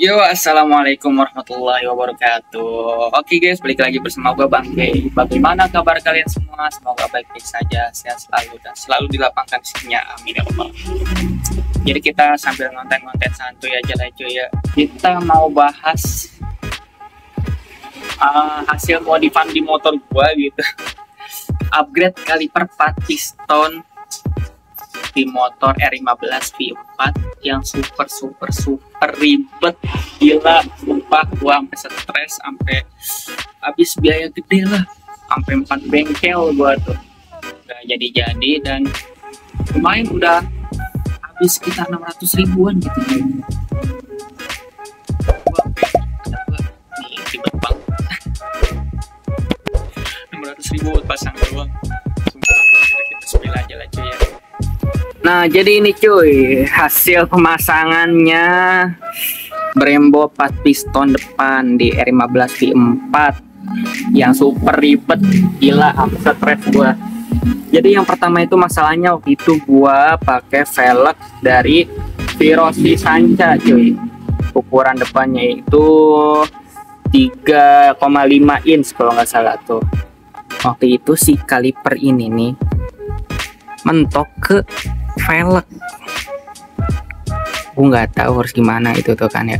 Yo, assalamualaikum warahmatullahi wabarakatuh. Oke guys, balik lagi bersama gue Bang Kay. Bagaimana kabar kalian semua? Semoga baik-baik saja, sehat selalu dan selalu dilapangkan rezekinya. Amin ya Allah. Jadi kita sambil ngonten-ngonten santuy aja lah cuy ya. Kita mau bahas hasil modifan di motor gue gitu. Upgrade kaliper 4 piston di motor R15 V4 yang super ribet, gila, sumpah gua sampai stres, sampai habis biaya gede lah, sampai 4 bengkel gua tuh nggak jadi dan lumayan udah habis sekitar 600 ribuan gitu ya. Gua nih ribet banget. 600 ribu buat pasang doang, sumpah. Kita spill aja lah cuy ya. Nah, jadi ini cuy, hasil pemasangannya Brembo 4 piston depan di R15 V4 yang super ribet, gila, hampir stres gua. Jadi yang pertama itu masalahnya waktu itu gua pakai velg dari Virosi Sanca cuy. Ukuran depannya itu 3,5 inch kalau nggak salah tuh. Waktu itu si kaliper ini nih mentok ke velg. Gue nggak tahu harus gimana itu tuh kan ya,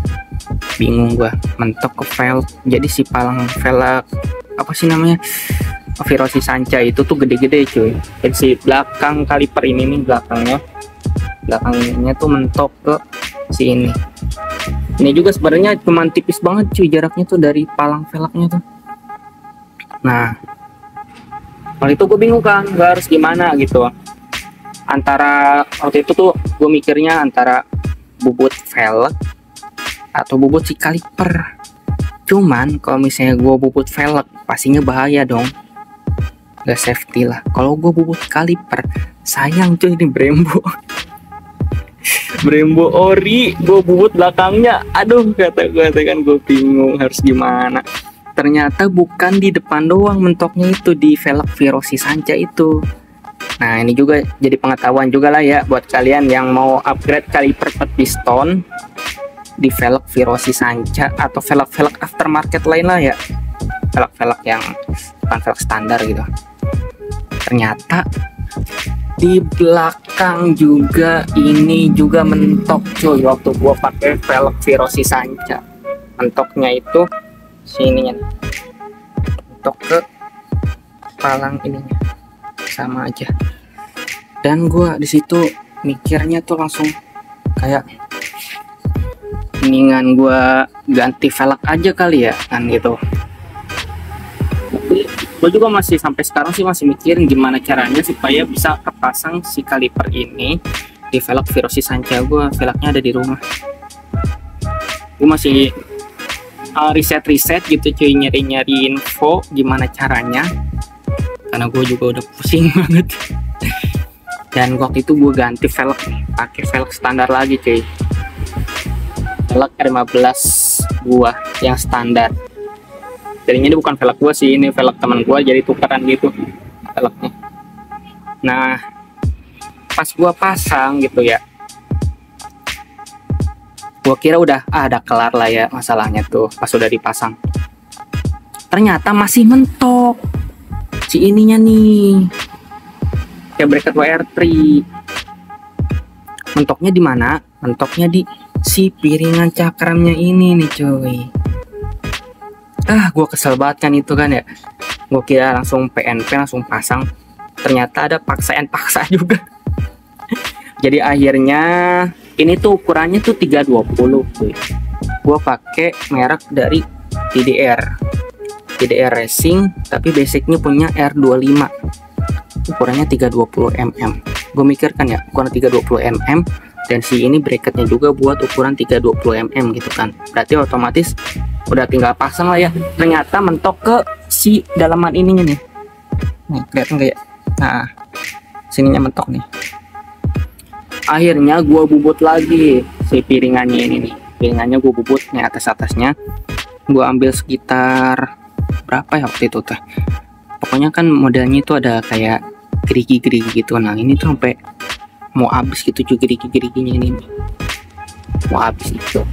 bingung gue, mentok ke velg. Jadi si palang velg apa sih namanya, Virosi Sanca itu tuh gede-gede cuy. Jadi si belakang kaliper ini nih, belakangnya tuh mentok ke si ini. Ini juga sebenarnya cuma tipis banget cuy jaraknya tuh dari palang velgnya tuh. Nah, waktu itu gue bingung kan, gue harus gimana gitu. Antara waktu itu tuh gue mikirnya antara bubut velg atau bubut si kaliper. Cuman kalau misalnya gue bubut velg pastinya bahaya dong, gak safety lah. Kalau gue bubut kaliper sayang cuy, ini Brembo Brembo ori, gue bubut belakangnya, aduh kata kan gue bingung harus gimana. Ternyata bukan di depan doang mentoknya, itu di velg Virosi Sanca itu. Nah, ini juga jadi pengetahuan juga lah ya buat kalian yang mau upgrade kaliper 4 piston di velg Virosi Sanca atau velg aftermarket lain lah ya, velg yang bukan velg standar gitu. Ternyata di belakang juga ini juga mentok cuy waktu gua pakai velg Virosi Sanca. Mentoknya itu sininya, mentok ke palang ininya, sama aja. Dan gua di situ mikirnya tuh langsung kayak mendingan gua ganti velg aja kali ya kan gitu. Tapi gua juga masih sampai sekarang sih masih mikirin gimana caranya supaya bisa kepasang si kaliper ini di velg Virosi Sanca gua. Velgnya ada di rumah, gua masih riset gitu cuy, nyari info gimana caranya, karena gue juga udah pusing banget. Dan waktu itu gue ganti velg, pakai velg standar lagi cuy, velg R15 gua yang standar. Jadinya ini bukan velg gua sih, ini velg teman gua, jadi tukeran gitu velgnya. Nah, pas gua pasang gitu ya, gua kira udah ada kelar lah ya masalahnya tuh. Pas udah dipasang ternyata masih mentok si ininya nih, kayak bracket WR3. Mentoknya di mana? Mentoknya di si piringan cakramnya ini nih cuy. Gue kesel banget kan itu kan ya. Gue kira langsung PNP langsung pasang, ternyata ada paksaan juga. Jadi akhirnya ini tuh ukurannya tuh 320 cuy. Gue pakai merek dari TDR Racing, tapi basicnya punya R25, ukurannya 320 mm. Gue mikir kan ya, ukuran 320 mm dan si ini bracketnya juga buat ukuran 320 mm gitu kan, berarti otomatis udah tinggal pasang lah ya. Ternyata mentok ke si dalaman ininya nih kelihatan kayak, nah sininya mentok nih. Akhirnya gue bubut lagi si piringannya ini nih, piringannya gue bubut nih atasnya. Gue ambil sekitar berapa ya waktu itu teh, pokoknya kan modelnya itu ada kayak gerigi-gerigi gitu. Nah ini tuh sampai mau habis gitu juga gerigi-geriginya ini mau habis gitu.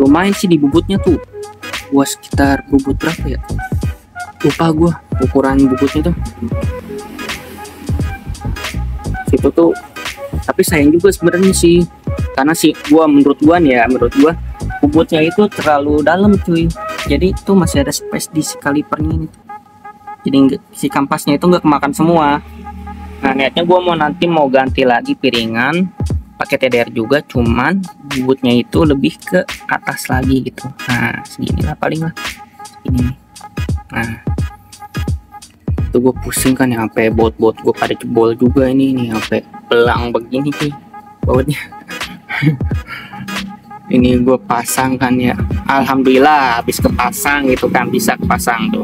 lumayan sih di bubutnya tuh. Gua sekitar bubut berapa ya, lupa gua ukuran bubutnya tuh situ tuh. Tapi sayang juga sebenarnya sih, karena sih menurut gua bubutnya itu terlalu dalam cuy, jadi itu masih ada space di si kalipernya ini, jadi si kampasnya itu nggak kemakan semua. Nah niatnya gua nanti mau ganti lagi piringan pakai TDR juga, cuman bubutnya itu lebih ke atas lagi gitu. Nah segini lah paling lah ini. Nah itu gue pusing kan ya, sampai baut-baut gue pada jebol juga ini nih, sampai belang begini sih bautnya. Ini gue pasang kan ya, alhamdulillah habis kepasang gitu kan, bisa kepasang tuh.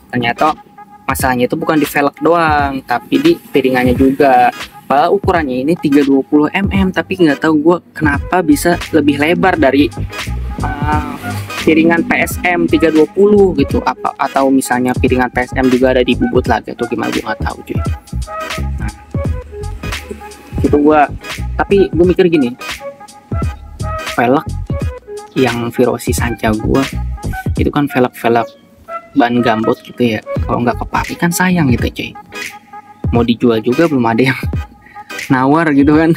Ternyata masalahnya itu bukan di velg doang, tapi di piringannya juga. Padahal ukurannya ini 320 mm, tapi nggak tahu gue kenapa bisa lebih lebar dari piringan PSM 320 gitu, apa atau misalnya piringan PSM juga ada di bubut lagi atau gimana, gue nggak tahu cuy. Nah itu tapi gue mikir gini, velg yang Virosi Sanca gue itu kan velg ban gambot gitu ya, kalau nggak kepake kan sayang gitu cuy. Mau dijual juga belum ada yang nawar gitu kan.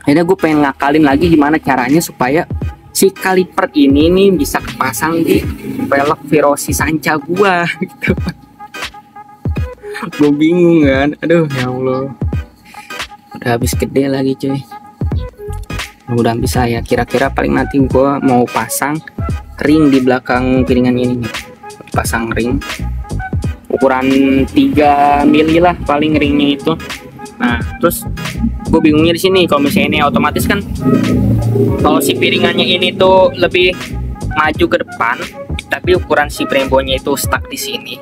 Akhirnya gue pengen ngakalin lagi gimana caranya supaya si kaliper ini nih bisa kepasang di velg Virosi Sanca gua gitu. Gue bingung kan, aduh ya Allah, udah habis gede lagi cuy. Mudah bisa ya, kira-kira paling nanti gua mau pasang ring di belakang piringan ini nih, pasang ring ukuran 3 mili lah paling ringnya itu. Nah terus gue bingungnya di sini, kalau misalnya ini otomatis kan kalau si piringannya ini tuh lebih maju ke depan, tapi ukuran si Brembonya itu stuck di sini,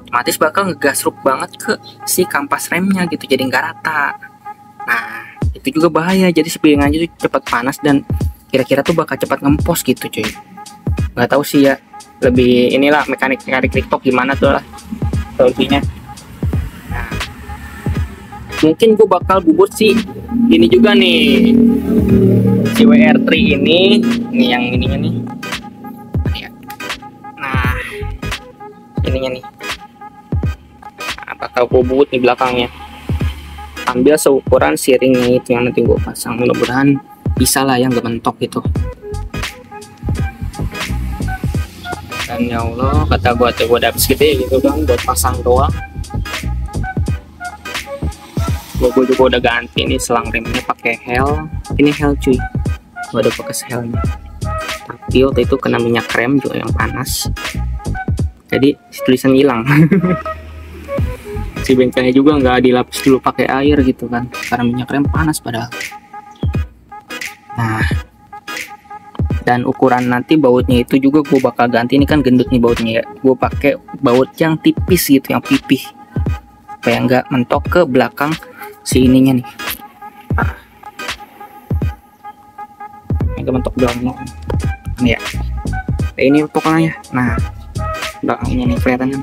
otomatis bakal ngegasruk banget ke si kampas remnya gitu, jadi nggak rata. Nah itu juga bahaya, jadi si piringannya itu cepat panas dan kira-kira tuh bakal cepat ngempos gitu cuy. Nggak tahu sih ya, lebih inilah mekanik TikTok gimana tuh lah solusinya. Nah mungkin gue bakal bubut sih ini juga nih, si WR3 ini yang ininya nih ya. Nah ininya nih, nah, bakal gue bubut di belakangnya, ambil seukuran si ringnya itu yang nanti gue pasang. Mudah-mudahan bisa lah yang gak mentok gitu. Dan ya Allah kata gue tuh, gue dapet gede gitu kan buat pasang doang. Gue juga udah ganti nih selang remnya pakai hel, ini hel cuy, gue udah pakai helnya. Tapi waktu itu kena minyak rem juga yang panas, jadi tulisan hilang. Si bengkelnya juga nggak dilapis dulu pakai air gitu kan, karena minyak rem panas padahal. Nah dan ukuran nanti bautnya itu juga gue bakal ganti, ini kan gendut nih bautnya ya, gue pakai baut yang tipis gitu, yang pipih, supaya nggak mentok ke belakang si ininya nih. Agak mentok belakang ya, ini pokoknya. Nah belakangnya nih kelihatan kan.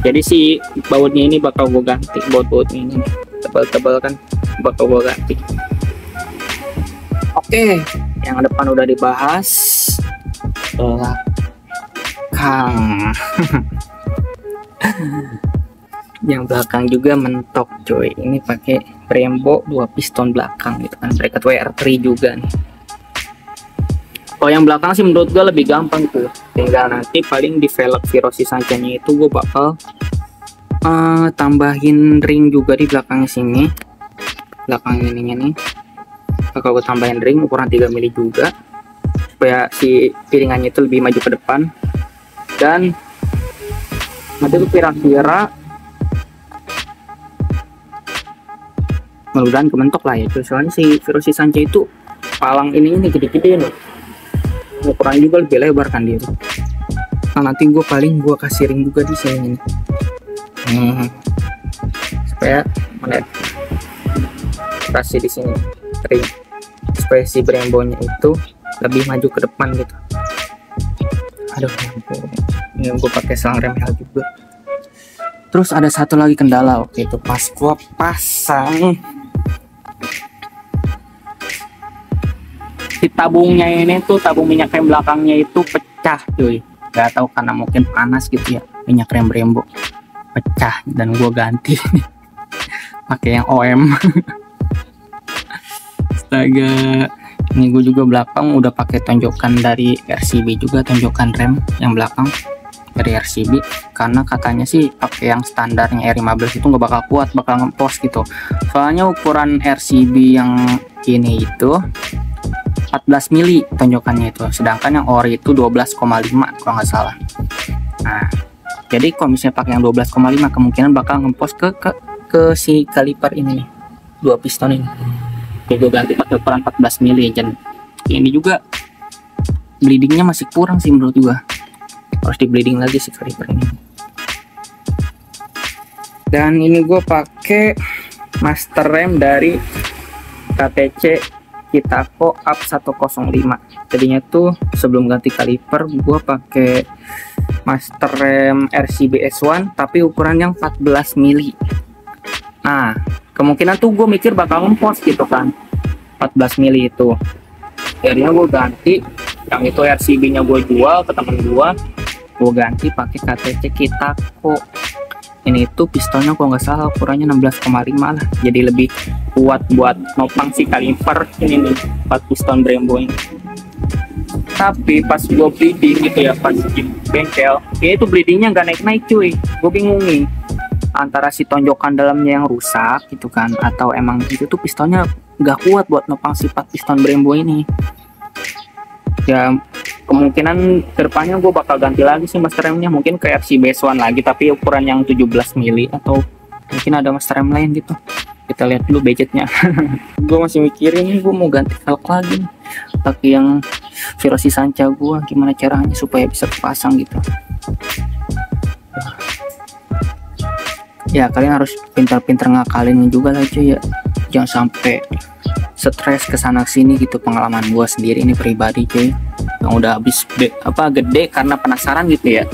Jadi si bautnya ini bakal gue ganti, baut-bautnya ini tebal-tebal kan, bakal gue ganti. Oke, yang depan udah dibahas, belakang. Yang belakang juga mentok coy, ini pakai Brembo 2 piston belakang gitu kan, bracket WR3 juga nih. Kalau yang belakang sih menurut gue lebih gampang tuh, tinggal nanti paling di velg Virosi Sancanya itu gue bakal tambahin ring juga di belakangnya sini, belakang ininya nih bakal gue tambahin ring ukuran 3 mili juga, supaya si piringannya itu lebih maju ke depan. Dan nanti tuh kira-kira mudah-mudahan kementok lah ya cuy, soalnya si Virosi Sanca itu palang ini gede-gede nih, ukuran juga lebih lebar kan dia tuh. Nah nanti gue paling kasih ring juga di sini nih, supaya melihat kasih di sini ring, supaya si Brembonya itu lebih maju ke depan gitu. Aduh ini gue pakai selang rem hel juga. Terus ada satu lagi kendala waktu itu pas gue pasang si tabungnya ini tuh, tabung minyak rem belakangnya itu pecah cuy. Gak tahu karena mungkin panas gitu ya, minyak rem Brembo pecah dan gue ganti pakai yang OM. Astaga, ini gue juga belakang udah pakai tonjokan dari RCB juga, tonjokan rem yang belakang dari RCB, karena katanya sih pakai yang standarnya R15 itu nggak bakal kuat, bakal ngempos gitu. Soalnya ukuran RCB yang ini itu 14 mili tonjokannya itu, sedangkan yang ori itu 12,5 kalau nggak salah. Nah, jadi kalau misalnya pakai yang 12,5 kemungkinan bakal ngempos ke si kaliper ini nih, dua piston ini. Jadi gue ganti pakai ukuran 14 mili. Dan ini juga bleedingnya masih kurang sih menurut juga, harus di bleeding lagi si kaliper ini. Dan ini gue pakai master rem dari KTC Kitako Up 105. Tadinya tuh sebelum ganti kaliper gue pakai master rem RCB S1 tapi ukuran yang 14 mili. Nah, kemungkinan tuh gue mikir bakal ngempos gitu kan, 14 mili itu. Jadinya gue ganti yang itu RCB nya gue jual ke temen gue ganti pakai KTC Kitako. Ini tuh pistonnya kalau nggak salah ukurannya 16,5 lah, jadi lebih kuat buat nopang si kaliper ini nih, 4 piston Brembo ini. Tapi pas gue bleeding gitu ya, pas di bengkel ini tuh bleedingnya nggak naik-naik cuy. Gue bingung nih antara si tonjokan dalamnya yang rusak gitu kan, atau emang itu tuh pistonnya nggak kuat buat nopang si 4 piston Brembo ini. Ya kemungkinan kedepannya gue bakal ganti lagi sih master remnya, mungkin ke RCB S1 lagi tapi ukuran yang 17 mili, atau mungkin ada master rem lain gitu. Kita lihat dulu budgetnya. Gue masih mikirin nih, gue mau ganti velg lagi pakai yang Verosi Sanca gue, gimana caranya supaya bisa kepasang gitu. Ya kalian harus pintar-pintar ngakalin juga lah cuy ya, jangan sampai stres kesana sini gitu. Pengalaman gue sendiri ini pribadi cuy, yang udah habis gede karena penasaran gitu ya.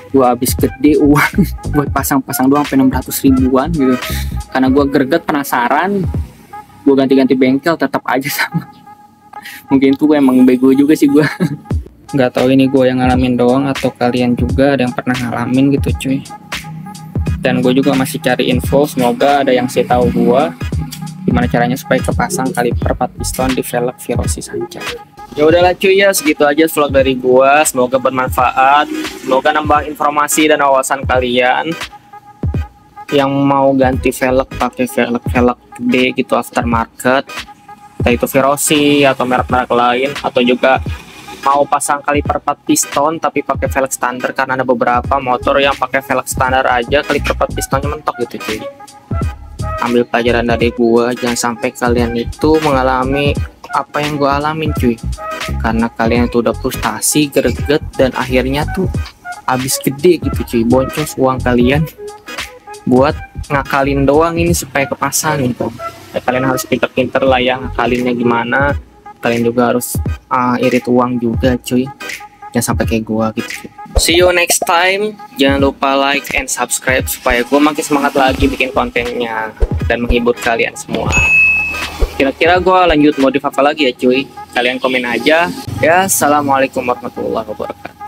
Gue habis gede uang buat pasang-pasang doang sampai 600 ribuan gitu, karena gue greget penasaran. Gue ganti-ganti bengkel tetap aja sama. Mungkin tuh gue emang bego juga sih gue. Nggak tahu ini gue yang ngalamin doang atau kalian juga ada yang pernah ngalamin gitu cuy. Dan gue juga masih cari info, semoga ada yang sih tahu gue gimana caranya supaya kepasang kaliper 4 piston di velg Verosi Sanca. Ya udahlah cuy ya, segitu aja vlog dari gua. Semoga bermanfaat, semoga nambah informasi dan wawasan kalian yang mau ganti velg pakai velg gede gitu aftermarket, entah itu Verosi atau merek-merek lain, atau juga mau pasang kaliper 4 piston tapi pakai velg standar, karena ada beberapa motor yang pakai velg standar aja kaliper 4 pistonnya mentok gitu cuy. Ambil pelajaran dari gua, jangan sampai kalian itu mengalami apa yang gua alamin cuy, karena kalian itu udah frustasi, greget, dan akhirnya tuh habis gede gitu cuy, boncos uang kalian buat ngakalin doang ini supaya kepasang gitu. Ya, kalian harus pinter-pinter lah ya ngakalinnya gimana. Kalian juga harus irit uang juga cuy, jangan sampai kayak gua gitu cuy. See you next time. Jangan lupa like and subscribe supaya gue makin semangat lagi bikin kontennya dan menghibur kalian semua. Kira-kira gue lanjut modif apa lagi ya cuy? Kalian komen aja. Ya, assalamualaikum warahmatullahi wabarakatuh.